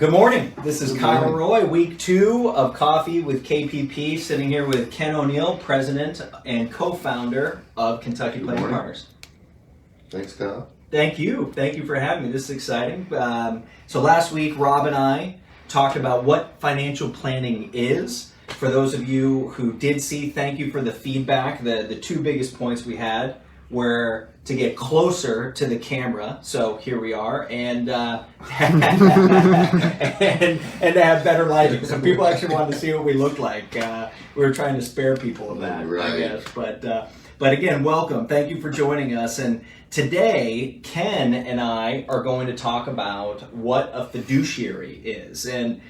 Good morning. This is Good Kyle morning. Roy, week 2 of Coffee with KPP, sitting here with Ken O'Neill, president and co-founder of Kentucky Good Planning morning. Partners. Thanks, Kyle. Thank you. Thank you for having me. This is exciting. So last week, Rob and I talked about what financial planning is. For those of you who did see, thank you for the feedback. The two biggest points we had were to get closer to the camera, so here we are, and and to have better lighting. So people actually wanted to see what we looked like. We were trying to spare people of that, Right. I guess. But again, welcome. Thank you for joining us. And today, Ken and I are going to talk about what a fiduciary is. And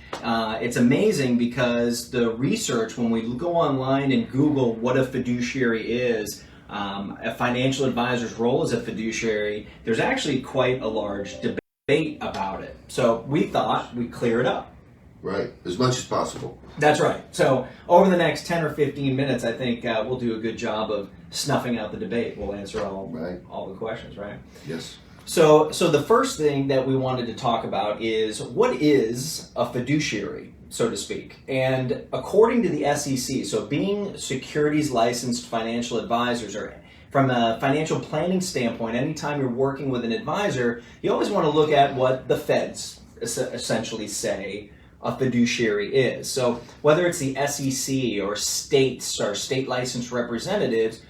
it's amazing because the research, when we go online and Google what a fiduciary is, a financial advisor's role as a fiduciary, there's actually quite a large debate about it. So we thought we'd clear it up. Right, as much as possible. That's right. So over the next 10 or 15 minutes, I think we'll do a good job of snuffing out the debate. We'll answer all the questions, right? Yes. So the first thing that we wanted to talk about is, what is a fiduciary, so to speak? And according to the SEC, so being securities licensed financial advisors, or from a financial planning standpoint, anytime you're working with an advisor, you always want to look at what the feds essentially say a fiduciary is. So whether it's the SEC or states or state licensed representatives,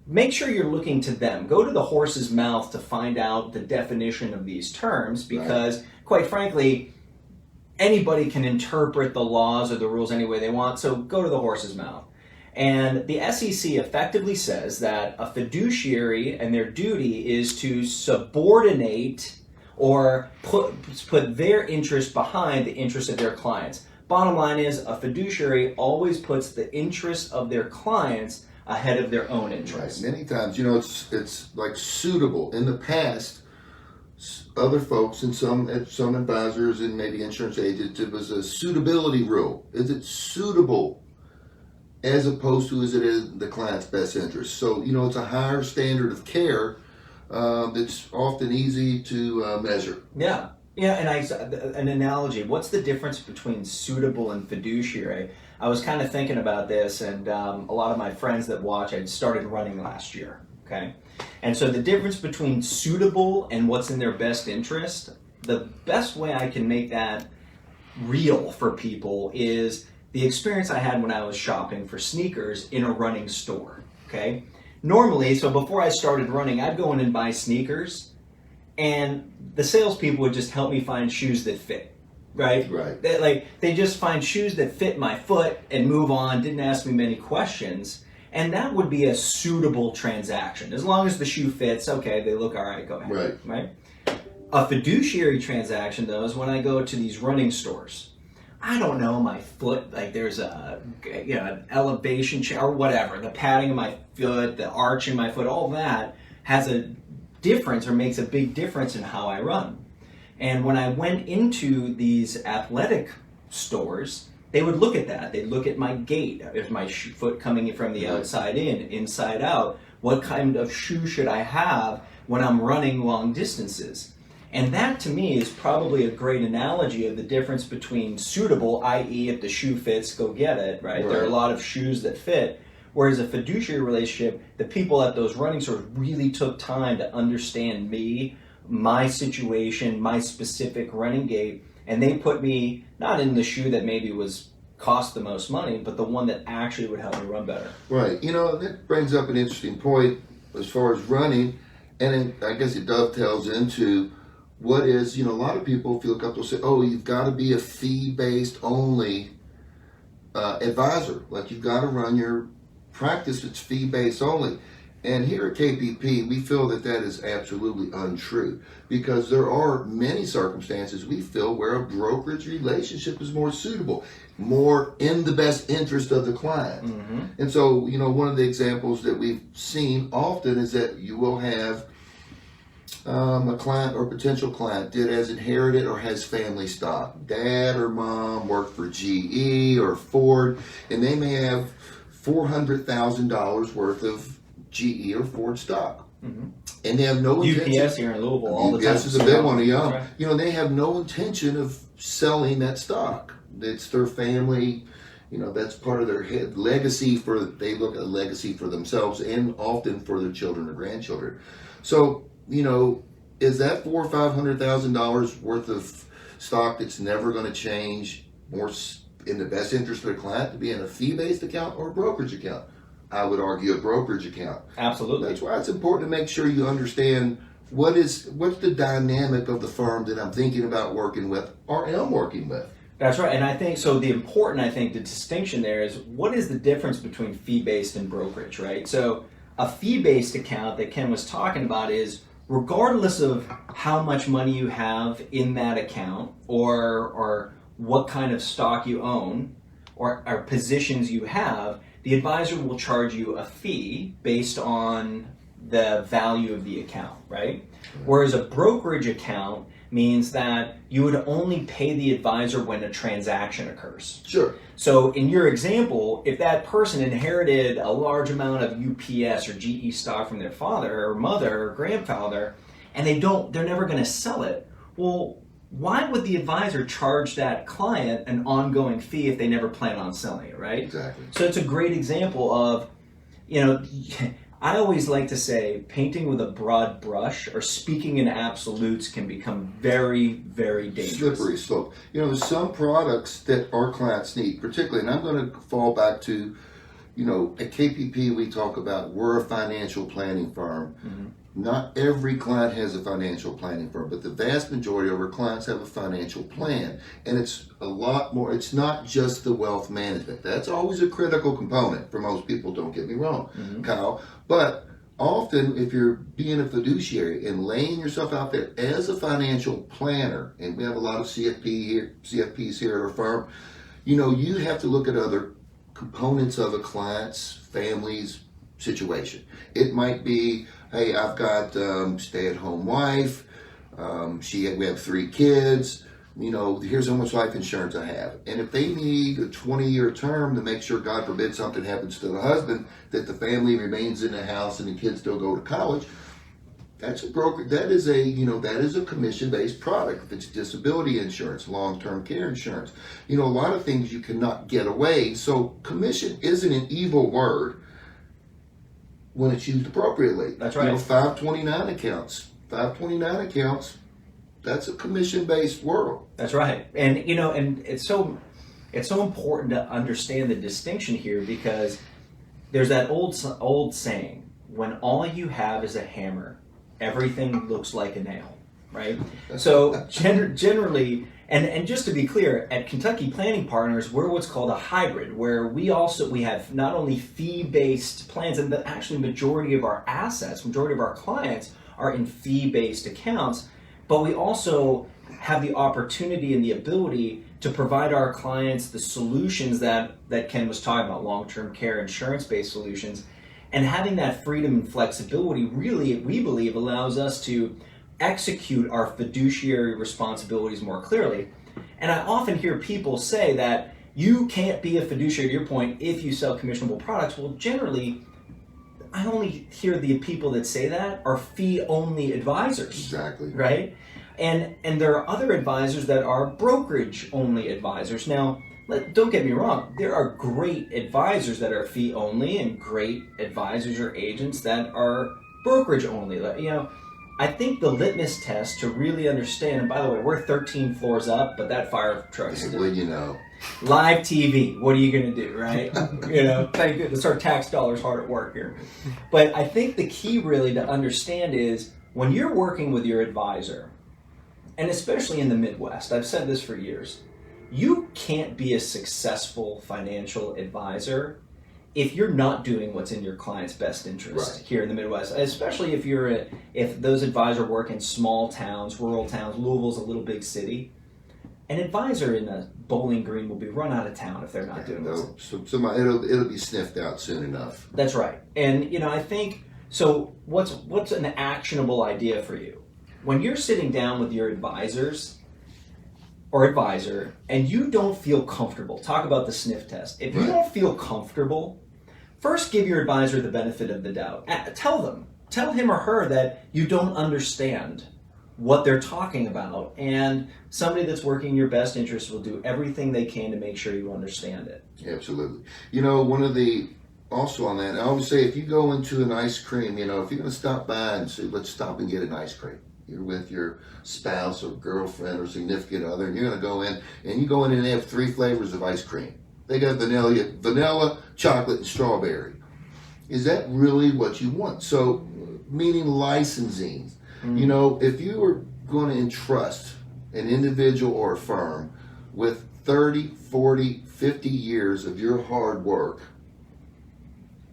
make sure you're looking to them. Go to the horse's mouth to find out the definition of these terms, because quite frankly, anybody can interpret the laws or the rules any way they want, so go to the horse's mouth. And the SEC effectively says that a fiduciary and their duty is to subordinate or put their interest behind the interest of their clients. Bottom line is, a fiduciary always puts the interest of their clients ahead of their own interests. Right. Many times, it's like suitable. In the past, other folks and some advisors and maybe insurance agents, it was a suitability rule. Is it suitable as opposed to is it in the client's best interest? So, it's a higher standard of care that's often easy to measure. Yeah, and an analogy. What's the difference between suitable and fiduciary? I was kind of thinking about this, and a lot of my friends that watch, I started running last year, okay? And so the difference between suitable and what's in their best interest, the best way I can make that real for people is the experience I had when I was shopping for sneakers in a running store, okay? Normally, so before I started running, I'd go in and buy sneakers, and the salespeople would just help me find shoes that fit, right? Right. They just find shoes that fit my foot and move on, didn't ask me many questions, and that would be a suitable transaction. As long as the shoe fits, okay, they look all right, go ahead, right? A fiduciary transaction, though, is when I go to these running stores. I don't know, my foot, like there's an elevation or whatever, the padding of my foot, the arch in my foot, all that has a difference or makes a big difference in how I run. And when I went into these athletic stores, they would look at that. They'd look at my gait. Is my foot coming in from the outside in, inside out? What kind of shoe should I have when I'm running long distances? And that, to me, is probably a great analogy of the difference between suitable, i.e. if the shoe fits, go get it, right? There are a lot of shoes that fit. Whereas a fiduciary relationship, the people at those running stores really took time to understand me, my situation, my specific running gait, and they put me not in the shoe that maybe cost the most money, but the one that actually would help me run better. Right. That brings up an interesting point as far as running, and I guess it dovetails into what is, a lot of people, if you look up, they'll say, oh, you've got to be a fee-based only advisor. Like, you've got to run your practice, it's fee-based only. And here at KPP, we feel that is absolutely untrue, because there are many circumstances we feel where a brokerage relationship is more suitable, more in the best interest of the client. Mm-hmm. And so, one of the examples that we've seen often is that you will have a client or potential client that has inherited or has family stock. Dad or mom worked for GE or Ford, and they may have $400,000 worth of GE or Ford stock. and they have no intention. UPS here in Louisville all the time. UPS is a big one, yeah. Right. You know, they have no intention of selling that stock. It's their family. You know, that's part of their legacy. They look at legacy for themselves and often for their children or grandchildren. So, you know, is that $400,000 or $500,000 worth of stock that's never going to change more in the best interest of the client to be in a fee-based account or a brokerage account? I would argue a brokerage account. Absolutely. That's why it's important to make sure you understand what's the dynamic of the firm that I'm thinking about working with or am working with. That's right. And I think so the distinction there is what is the difference between fee-based and brokerage, right? So a fee-based account that Ken was talking about is regardless of how much money you have in that account or what kind of stock you own or positions you have, the advisor will charge you a fee based on the value of the account, right? Whereas a brokerage account means that you would only pay the advisor when a transaction occurs. Sure. So in your example, if that person inherited a large amount of UPS or GE stock from their father or mother or grandfather, and they're never going to sell it, well, why would the advisor charge that client an ongoing fee if they never plan on selling it, right? Exactly. So it's a great example of, you know, I always like to say painting with a broad brush or speaking in absolutes can become very, very dangerous. Slippery slope. You know, there's some products that our clients need, particularly, and I'm going to fall back to, you know, at KPP we talk about we're a financial planning firm. Mm-hmm. Not every client has a financial planning firm, but the vast majority of our clients have a financial plan. And it's a lot more, it's not just the wealth management. That's always a critical component for most people, don't get me wrong, Kyle. But often if you're being a fiduciary and laying yourself out there as a financial planner, and we have a lot of CFPs here at our firm, you know, you have to look at other components of a client's family's situation. It might be, hey, I've got stay-at-home wife. We have 3 kids. You know, here's how much life insurance I have. And if they need a 20-year term to make sure, God forbid, something happens to the husband, that the family remains in the house and the kids still go to college, that's a broker. That is a commission-based product. If it's disability insurance, long-term care insurance, you know, a lot of things you cannot get away. So commission isn't an evil word when it's used appropriately. That's right. You know, 529 accounts, that's a commission-based world. That's right. And, you know, and it's so important to understand the distinction here because there's that old saying, when all you have is a hammer, everything looks like a nail, right? So generally, and just to be clear, at Kentucky Planning Partners, we're what's called a hybrid, where we have not only fee-based plans, and actually majority of our clients are in fee-based accounts, but we also have the opportunity and the ability to provide our clients the solutions that Ken was talking about, long-term care, insurance-based solutions. And having that freedom and flexibility really, we believe, allows us to execute our fiduciary responsibilities more clearly. And I often hear people say that you can't be a fiduciary, to your point, if you sell commissionable products. Well, generally, I only hear the people that say that are fee-only advisors. Exactly. Right? And there are other advisors that are brokerage-only advisors. Now, don't get me wrong, there are great advisors that are fee-only and great advisors or agents that are brokerage-only. You know, I think the litmus test to really understand, and by the way, we're 13 floors up, but that fire truck's Well, you know. live TV. What are you going to do, right? You know, thank goodness our tax dollars hard at work here. But I think the key really to understand is when you're working with your advisor, and especially in the Midwest, I've said this for years, you can't be a successful financial advisor if you're not doing what's in your client's best interest here in the Midwest, especially if those advisors work in small towns, rural towns. Louisville's a little big city. An advisor in a Bowling Green will be run out of town if they're not doing this. It'll be sniffed out soon enough. That's right. And you know, I think so. What's an actionable idea for you when you're sitting down with your advisor, and you don't feel comfortable? Talk about the sniff test. If you don't feel comfortable, first give your advisor the benefit of the doubt. Tell them, tell him or her that you don't understand what they're talking about, and somebody that's working in your best interest will do everything they can to make sure you understand it. Absolutely. Also on that, I always say, if you go into an ice cream, if you're going to stop by and say, let's stop and get an ice cream. You're with your spouse or girlfriend or significant other, and you're going to go in, and they have 3 flavors of ice cream. They got vanilla, chocolate, and strawberry. Is that really what you want? So, meaning licensing. If you were going to entrust an individual or a firm with 30, 40, 50 years of your hard work,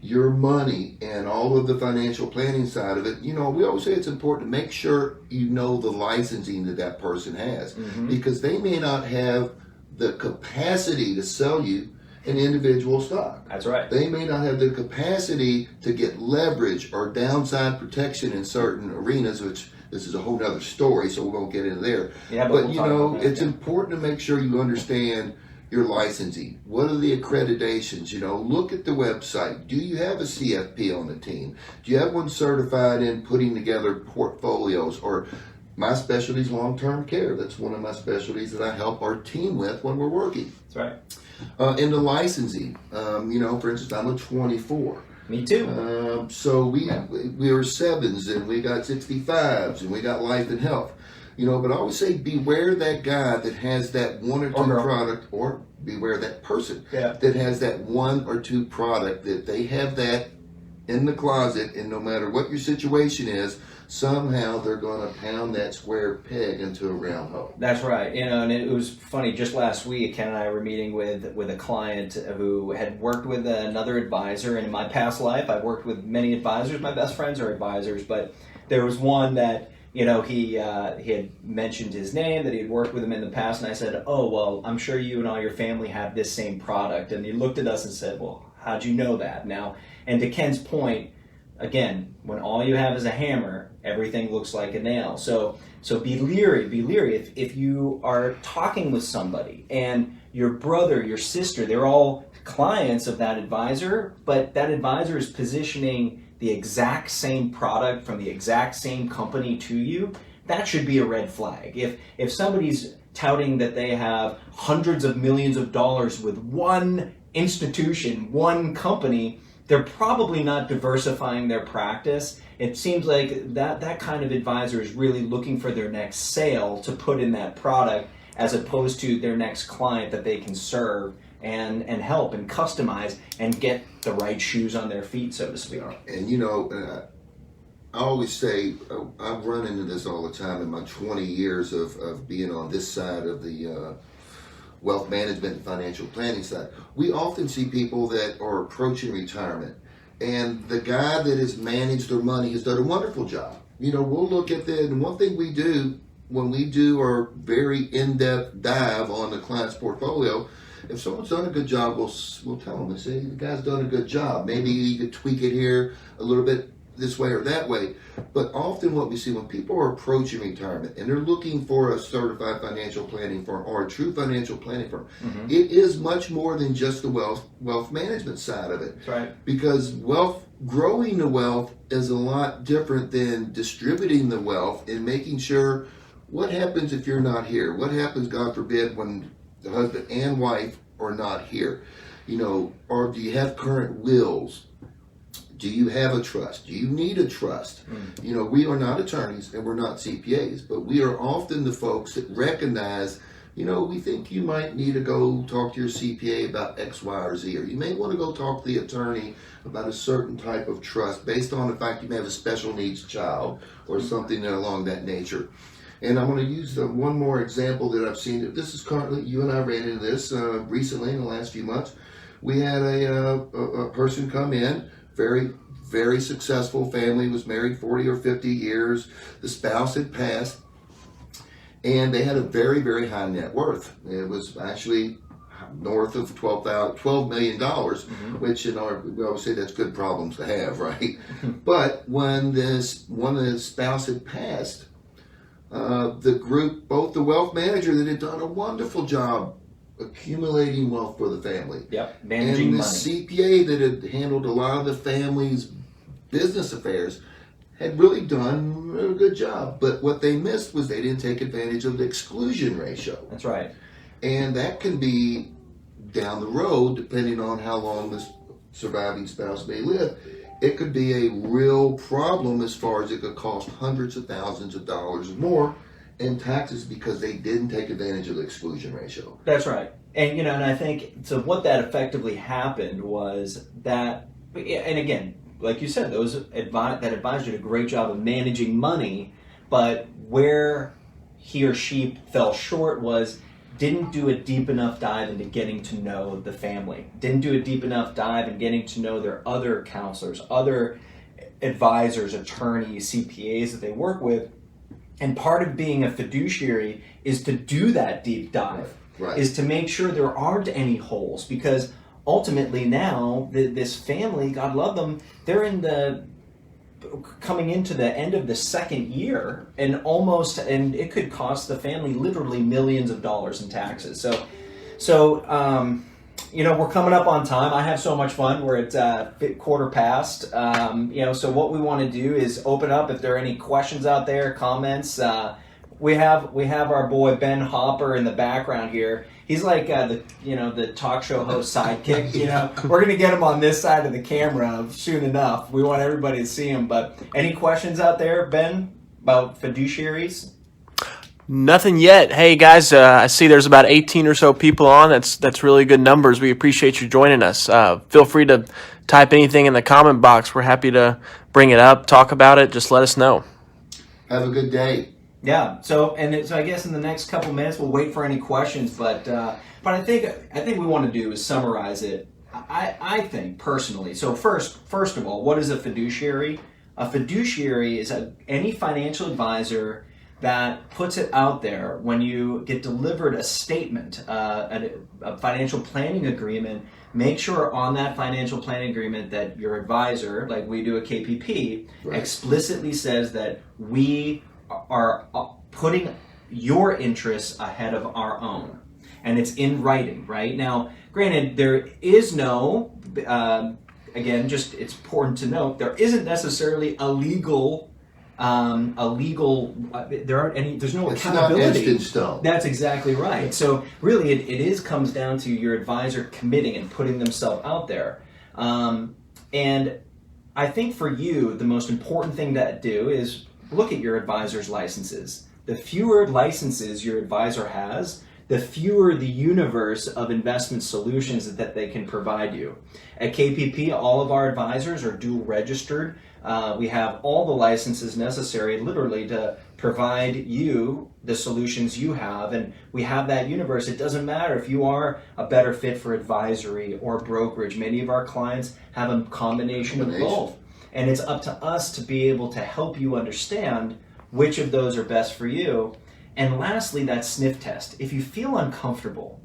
your money, and all of the financial planning side of it, we always say it's important to make sure you know the licensing that person has, because they may not have the capacity to sell you an individual stock. That's right. They may not have the capacity to get leverage or downside protection in certain arenas, which this is a whole other story, so we won't get into there. Yeah, but it's important to make sure you understand your licensing. What are the accreditations? Look at the website. Do you have a CFP on the team? Do you have one certified in putting together portfolios? Or my specialty is long-term care. That's one of my specialties that I help our team with when we're working. That's right. In the licensing, for instance, I'm a 24. Me too. So we are 7s, and we got 65s, and we got life and health. But I always say, beware that guy that has that 1 or 2 product, or beware that person that has that 1 or 2 product, that they have that in the closet, and no matter what your situation is, somehow they're going to pound that square peg into a round hole. That's right. And it was funny, just last week, Ken and I were meeting with a client who had worked with another advisor, and in my past life, I've worked with many advisors. My best friends are advisors, but there was one that he had mentioned his name, that he had worked with him in the past, and I said, oh, well, I'm sure you and all your family have this same product. And he looked at us and said, well, how'd you know that? Now, and to Ken's point, again, when all you have is a hammer, everything looks like a nail. So be leery. If you are talking with somebody and your brother, your sister, they're all clients of that advisor, but that advisor is positioning the exact same product from the exact same company to you, that should be a red flag. If somebody's touting that they have hundreds of millions of dollars with one institution, one company, they're probably not diversifying their practice. It seems like that kind of advisor is really looking for their next sale to put in that product, as opposed to their next client that they can serve and help and customize and get the right shoes on their feet, so to speak. And I always say, I've run into this all the time in my 20 years of being on this side of the wealth management and financial planning side. We often see people that are approaching retirement, and the guy that has managed their money has done a wonderful job. We'll look at that, and one thing we do when we do our very in-depth dive on the client's portfolio, if someone's done a good job, we'll tell them, and say, the guy's done a good job. Maybe you could tweak it here a little bit, this way or that way. But often what we see when people are approaching retirement and they're looking for a certified financial planning firm or a true financial planning firm, it is much more than just the wealth management side of it. That's right. Because growing the wealth is a lot different than distributing the wealth and making sure, what happens if you're not here? What happens, God forbid, when the husband and wife are not here? Or do you have current wills? Do you have a trust? Do you need a trust? We are not attorneys and we're not CPAs, but we are often the folks that recognize, we think you might need to go talk to your CPA about X, Y, or Z, or you may want to go talk to the attorney about a certain type of trust based on the fact you may have a special needs child or something along that nature. And I'm going to use one more example that I've seen. This is currently, you and I ran into this recently in the last few months. We had a person come in, very, very successful family, was married 40 or 50 years. The spouse had passed, and they had a very, very high net worth. It was actually north of $12 million, which we always say that's good problems to have, right? But when one of the spouse had passed, the group, both the wealth manager that had done a wonderful job accumulating wealth for the family, managing and the money, CPA that had handled a lot of the family's business affairs, had really done a good job. But what they missed was they didn't take advantage of the exclusion ratio. That's right. And that can be down the road, depending on how long the surviving spouse may live. It could be a real problem as far as it could cost hundreds of thousands of dollars or more in taxes because they didn't take advantage of the exclusion ratio. That's right. And, you know, and I think, so what that effectively happened was that, and again, like you said, that advisor did a great job of managing money, but where he or she fell short was didn't do a deep enough dive into getting to know the family, didn't do a deep enough dive in getting to know their other counselors, other advisors, attorneys, CPAs that they work with. And part of being a fiduciary is to do that deep dive, is to make sure there aren't any holes, because ultimately now this family, God love them, they're coming into the end of the second year, and it could cost the family literally millions of dollars in taxes. So you know, we're coming up on time. I have so much fun. We're at quarter past. You know, so what we want to do is open up if there are any questions out there, comments. We have our boy Ben Hopper in the background here. He's like the talk show host sidekick. You know, we're gonna get him on this side of the camera soon enough. We want everybody to see him. But any questions out there, Ben, about fiduciaries? Nothing yet. Hey guys, I see there's about 18 or so people on. That's really good numbers. We appreciate you joining us. Feel free to type anything in the comment box. We're happy to bring it up, talk about it. Just let us know. Have a good day. Yeah. So I guess in the next couple minutes we'll wait for any questions. But I think we want to do is summarize it. I think personally. So first of all, what is a fiduciary? A fiduciary is any financial advisor that puts it out there when you get delivered a statement, a financial planning agreement. Make sure on that financial planning agreement that your advisor, like we do at KPP, explicitly says that we are putting your interests ahead of our own. And it's in writing, right? Now, granted, there is no, again, just it's important to note, there isn't necessarily a legal, there's no accountability. It's not etched in stone. That's exactly right. So really it comes down to your advisor committing and putting themselves out there. And I think for you, the most important thing to do is look at your advisor's licenses. The fewer licenses your advisor has, the fewer the universe of investment solutions that they can provide you. At KPP, all of our advisors are dual registered. We have all the licenses necessary literally to provide you the solutions you have, and we have that universe. It doesn't matter if you are a better fit for advisory or brokerage. Many of our clients have a combination of both, and it's up to us to be able to help you understand which of those are best for you. And lastly, that sniff test. If you feel uncomfortable,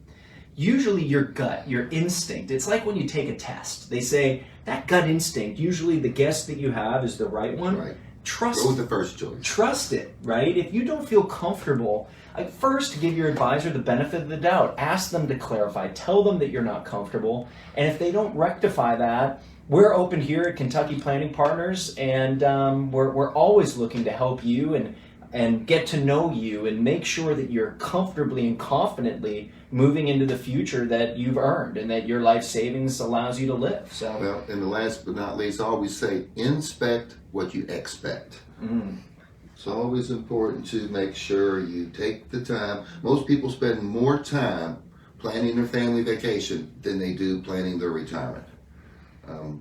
usually your gut, your instinct, it's like when you take a test. They say that gut instinct, usually the guess that you have is the right one. Right. Trust Go with the first choice. Trust it, right? If you don't feel comfortable, first give your advisor the benefit of the doubt. Ask them to clarify. Tell them that you're not comfortable. And if they don't rectify that, we're open here at Kentucky Planning Partners, and we're always looking to help you and get to know you and make sure that you're comfortably and confidently moving into the future that you've earned and that your life savings allows you to live. So, well, and the last but not least, I always say, inspect what you expect. It's always important to make sure you take the time. Most people spend more time planning their family vacation than they do planning their retirement.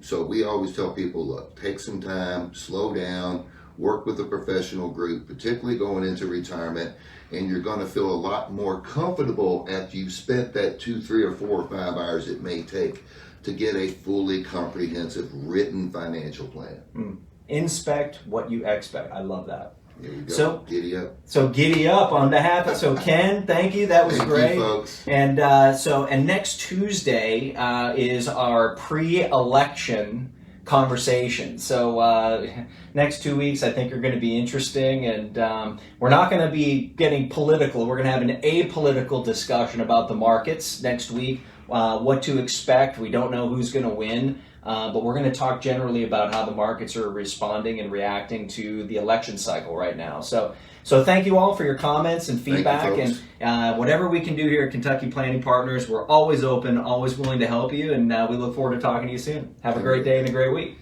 So we always tell people, look, take some time, slow down, work with a professional group, particularly going into retirement, and you're going to feel a lot more comfortable after you've spent that 2, 3, or 4 or 5 hours it may take to get a fully comprehensive written financial plan. Inspect what you expect. I love that. There you go. So giddy up. So giddy up on behalf of, so Ken, thank you. That was Thank great. you, folks. And and next Tuesday is our pre-election conversation. So next 2 weeks I think are going to be interesting, and we're not going to be getting political. We're going to have an apolitical discussion about the markets next week, what to expect. We don't know who's going to win. but we're going to talk generally about how the markets are responding and reacting to the election cycle right now. So thank you all for your comments and feedback, and whatever we can do here at Kentucky Planning Partners, we're always open, always willing to help you, and we look forward to talking to you soon. Have a great day and a great week.